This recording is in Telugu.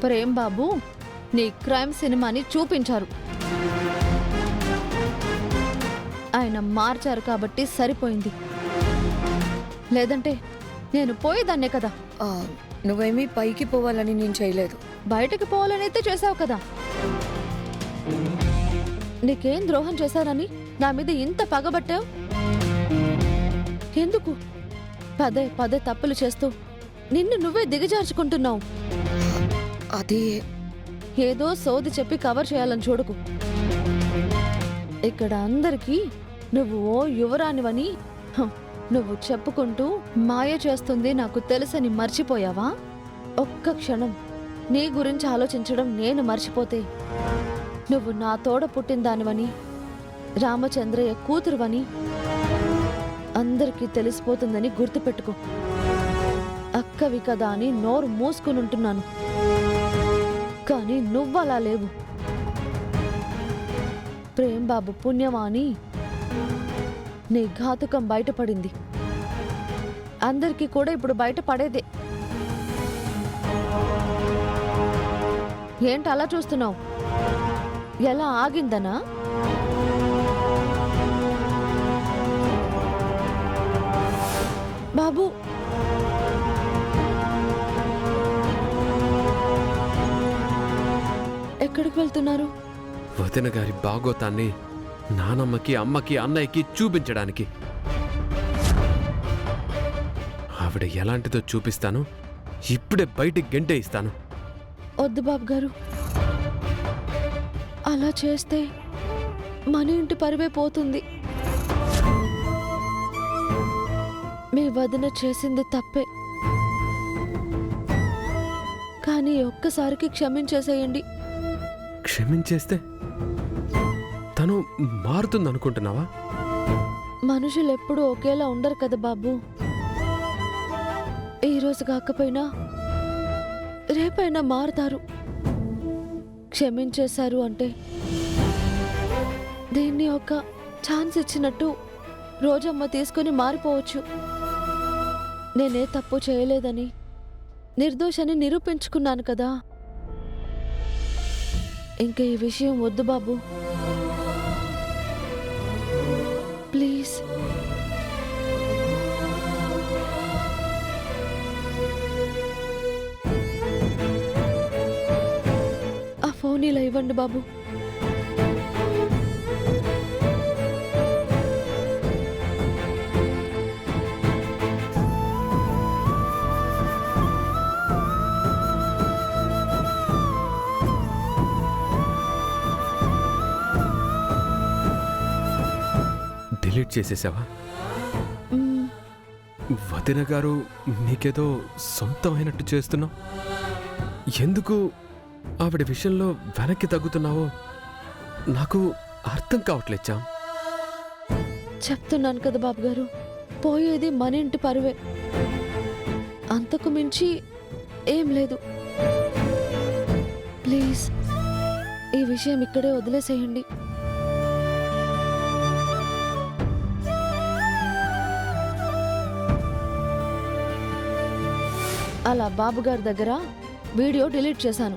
ప్రేమ్ బాబు నీ క్రైమ్ సినిమాని చూపించారు. ఆయన మార్చారు కాబట్టి సరిపోయింది. లేదంటే నేను పోయేదాన్నే కదా. నువ్వేమీ పైకి పోవాలని నేను చేయలేదు. బయటకు పోవాలనైతే చేసావు కదా. నీకేం ద్రోహం చేశానని నా మీద ఇంత పగబట్టావు? ఎందుకు పదే పదే తప్పులు చేస్తూ నిన్ను నువ్వే దిగజార్చుకుంటున్నావు? అది ఏదో సోది చెప్పి కవర్ చేయాలని చూడకు. ఇక్కడ అందరికీ నువ్వు ఓ యువరానివని నువ్వు చెప్పుకుంటూ మాయ చేస్తుంది నాకు తెలుసని మర్చిపోయావా? ఒక్క క్షణం నీ గురించి ఆలోచించడం నేను మర్చిపోతే నువ్వు నా తోడ పుట్టిందానివని, రామచంద్రయ్య కూతురువని అందరికీ తెలిసిపోతుందని గుర్తుపెట్టుకో. అక్కవి కదా అని నోరు మూసుకునుంటున్నాను, కానీ నువ్వలా లేవు. ప్రేమ్ బాబు పుణ్యమాని నీ ఘాతుకం బయటపడింది. అందరికీ కూడా ఇప్పుడు బయటపడేదే. ఏంటి అలా చూస్తున్నావు? ఎలా ఆగిందనా? బాబు, ఎక్కడికి వెళ్తున్నారు? వదిన గారి బాగోతాన్ని నానమ్మకి, అమ్మకి, అన్నయ్యకి చూపించడానికి. ఆవిడ ఎలాంటిదో చూపిస్తాను. ఇప్పుడే బయటికి గెంటే ఇస్తాను. వద్దు బాబు గారు, అలా చేస్తే మన ఇంటి పరువే పోతుంది. మీ వదిన చేసింది తప్పే, కానీ ఒక్కసారికి క్షమించేసేయండి. క్షమించేస్తే తను మారుతుందనుకుంటున్నావా? మనుషులు ఎప్పుడూ ఒకేలా ఉండరు కదా బాబు. ఈరోజు కాకపోయినా రేపైనా మారుతారు. క్షమించేశారు అంటే దీన్ని ఒక ఛాన్స్ ఇచ్చినట్టు రోజమ్మ తీసుకుని మారిపోవచ్చు. నేనే తప్పు చేయలేదని, నిర్దోషని నిరూపించుకున్నాను కదా. ఇంకా ఈ విషయం వద్దు బాబు, ప్లీజ్. ఆ ఫోన్ ఇలా ఇవ్వండి బాబు. డిలీట్ చేసేసావా? వదిన గారు నీకేదో సొంతమైనట్టు చేస్తున్నావు. ఎందుకు ఆవిడ విషయంలో వెనక్కి తగ్గుతున్నావో నాకు అర్థం కావట్లేచ్చా. చెప్తున్నాను కదా బాబు గారు, పోయేది మన ఇంటి పరువే, అంతకు మించి ఏం లేదు. ప్లీజ్ ఈ విషయం ఇక్కడే వదిలేసేయండి. అలా బాబుగారి దగ్గర వీడియో డిలీట్ చేశాను.